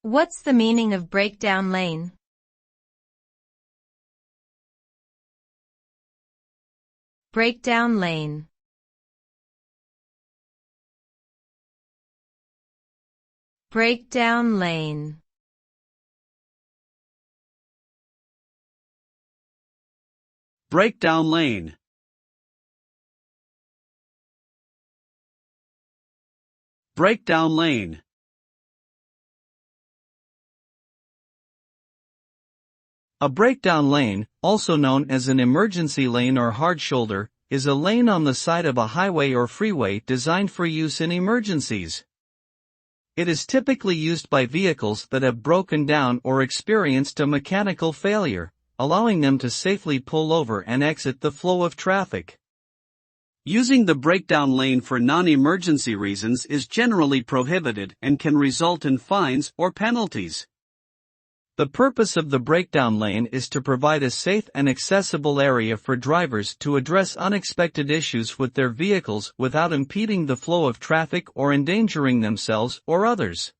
What's the meaning of breakdown lane? Breakdown lane. Breakdown lane. Breakdown lane. Breakdown lane. A breakdown lane, also known as an emergency lane or hard shoulder, is a lane on the side of a highway or freeway designed for use in emergencies. It is typically used by vehicles that have broken down or experienced a mechanical failure, allowing them to safely pull over and exit the flow of traffic. Using the breakdown lane for non-emergency reasons is generally prohibited and can result in fines or penalties. The purpose of the breakdown lane is to provide a safe and accessible area for drivers to address unexpected issues with their vehicles without impeding the flow of traffic or endangering themselves or others.